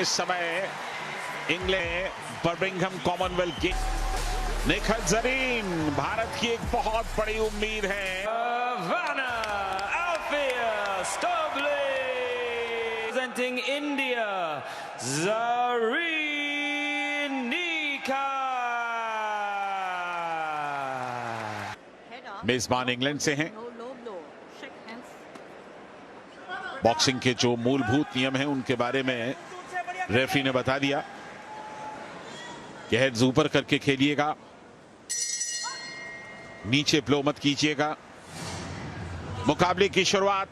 इस समय England Birmingham Commonwealth game. Nikhat Zareen Bharat की एक बहुत बड़ी उम्मीद है। Representing India, Zareen Nika। मेजबान इंग्लैंड से हैं। बॉक्सिंग के जो मूलभूत नियम हैं उनके बारे में रेफरी ने बता दिया कि हेड्स ऊपर करके खेलिएगा, नीचे ब्लो मत कीजिएगा। मुकाबले की शुरुआत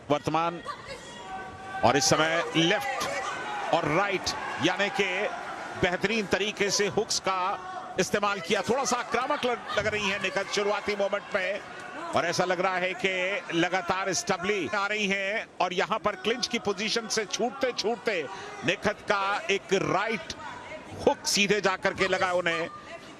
वर्तमान और इस समय लेफ्ट और राइट यानी कि बेहतरीन तरीके से हुक्स का इस्तेमाल किया। थोड़ा सा आक्रामक लग रही है निखत शुरुआती मोमेंट में, और ऐसा लग रहा है कि लगातार स्टबली आ रही हैं और यहां पर क्लिंच की पोजीशन से छूटते छूटते निखत का एक राइट हुक सीधे जाकर के लगा उन्हें,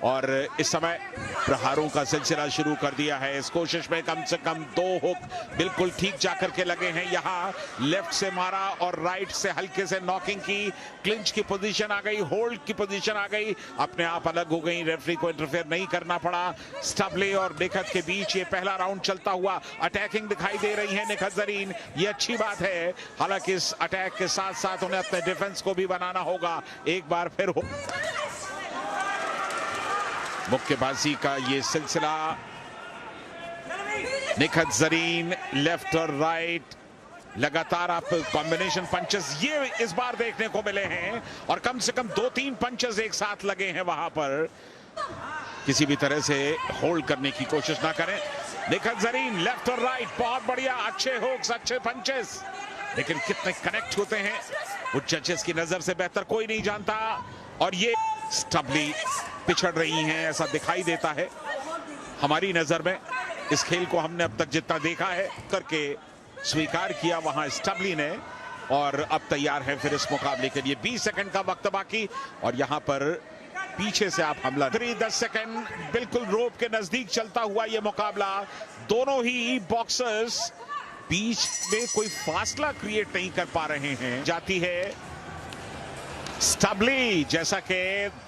और इस समय प्रहारों का सिलसिला शुरू कर दिया है। इस कोशिश में कम से कम 2 हुक बिल्कुल ठीक जाकर के लगे हैं। यहाँ लेफ्ट से मारा और राइट से हल्के से नॉकिंग की, क्लिंच की पोजीशन आ गई, होल्ड की पोजीशन आ गई, अपने आप अलग हो गई। रेफरी को इंटरफेयर नहीं करना पड़ा। स्टबले और निखत के बीच ये पहला राउंड चलता हुआ अटैकिंग दिखाई दे रही है निखत जरीन, ये अच्छी बात है। हालांकि इस अटैक के साथ साथ उन्हें अपने डिफेंस को भी बनाना होगा। एक बार फिर हो मुक्केबाजी का ये सिलसिला, निखत जरीन लेफ्ट और राइट लगातार आप कॉम्बिनेशन पंचेस ये इस बार देखने को मिले हैं, और कम से कम 2-3 पंचेस एक साथ लगे हैं। वहां पर किसी भी तरह से होल्ड करने की कोशिश ना करें। निखत जरीन लेफ्ट और राइट बहुत बढ़िया, अच्छे हुक्स, अच्छे पंचेस, लेकिन कितने कनेक्ट होते हैं वो जजेस की नजर से बेहतर कोई नहीं जानता। और ये स्टबली पिछड़ रही हैं ऐसा दिखाई देता है हमारी नजर में। इस खेल को हमने अब तक जितना देखा है करके स्वीकार किया वहां स्टबली ने, और अब तैयार है फिर इस मुकाबले के लिए। 20 सेकंड का वक्त बाकी, और यहां पर पीछे से आप हमला 10 सेकंड बिल्कुल रोप के नजदीक चलता हुआ ये मुकाबला। दोनों ही बॉक्सर्स बीच में कोई फासला क्रिएट नहीं कर पा रहे हैं। जाती है स्टबली, जैसा कि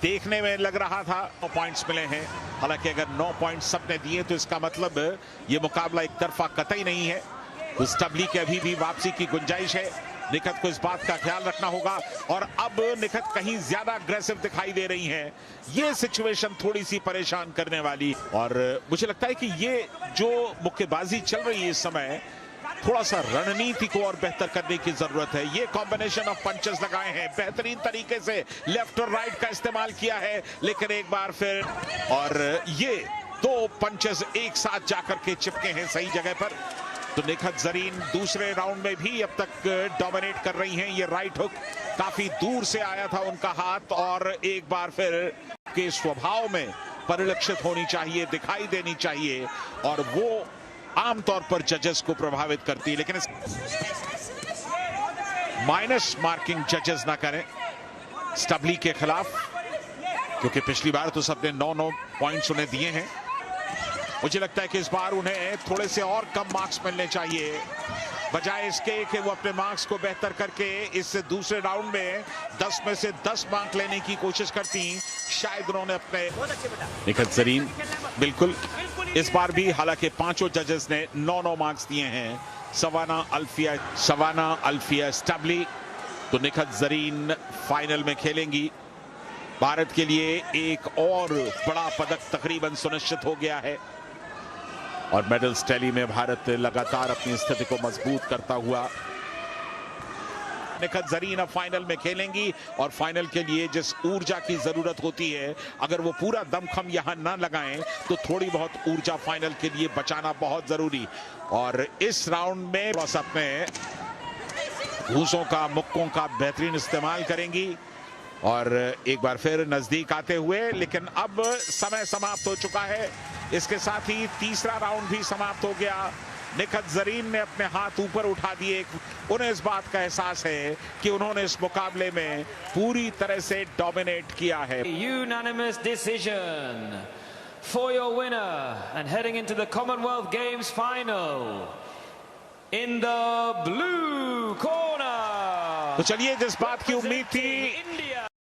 देखने में लग रहा था 9 पॉइंट्स मिले हैं। हालांकि अगर 9 पॉइंट्स सबने दिए तो इसका मतलब ये मुकाबला एक तरफा कतई नहीं है। तो स्टबली के अभी भी वापसी की गुंजाइश है। निखत को इस बात का ख्याल रखना होगा, और अब निखत कहीं ज्यादा अग्रेसिव दिखाई दे रही हैं। ये सिचुएशन थोड़ी सी परेशान करने वाली, और मुझे लगता है कि ये जो मुक्केबाजी चल रही है इस समय, थोड़ा सा रणनीति को और बेहतर करने की जरूरत है। ये कॉम्बिनेशन ऑफ पंचेस लगाए हैं, बेहतरीन तरीके से लेफ्ट और राइट का इस्तेमाल किया है, लेकिन एक बार फिर और ये 2 पंचेस एक साथ जाकर के चिपके हैं सही जगह पर। तो निखत जरीन दूसरे राउंड में भी अब तक डोमिनेट कर रही हैं। ये राइट हुक काफी दूर से आया था उनका हाथ, और एक बार फिर के स्वभाव में परिलक्षित होनी चाहिए, दिखाई देनी चाहिए, और वो आमतौर पर जजेस को प्रभावित करती है। लेकिन माइनस मार्किंग जजेस ना करें स्टबली के खिलाफ, क्योंकि पिछली बार तो सबने 9 पॉइंट्स उन्हें दिए हैं। मुझे लगता है कि इस बार उन्हें थोड़े से और कम मार्क्स मिलने चाहिए, बजाय इसके कि वो अपने मार्क्स को बेहतर करके इस दूसरे राउंड में 10 में से 10 मार्क लेने की कोशिश करती। शायद उन्होंने अपने निखत जरीन बिल्कुल इस बार भी, हालांकि 5 जजेस ने 9 मार्क्स दिए हैं। सवाना अल्फिया स्टबली, तो निखत जरीन फाइनल में खेलेंगी। भारत के लिए एक और बड़ा पदक तकरीबन सुनिश्चित हो गया है, और मेडल्स टैली में भारत लगातार अपनी स्थिति को मजबूत करता हुआ। निखत जरीन अब फाइनल में खेलेंगी, और फाइनल के लिए जिस ऊर्जा की जरूरत होती है, अगर वो पूरा दमखम यहां ना लगाएं तो थोड़ी बहुत ऊर्जा फाइनल के लिए बचाना बहुत जरूरी। और इस राउंड में बस अपने घूसों का, मुक्कों का बेहतरीन इस्तेमाल करेंगी, और एक बार फिर नजदीक आते हुए, लेकिन अब समय समाप्त हो चुका है। इसके साथ ही तीसरा राउंड भी समाप्त हो गया। निखत जरीन ने अपने हाथ ऊपर उठा दिए। उन्हें इस बात का एहसास है कि उन्होंने इस मुकाबले में पूरी तरह से डोमिनेट किया है। Unanimous decision for your winner and heading into the Commonwealth Games final in the blue corner, तो चलिए जिस बात की उम्मीद थी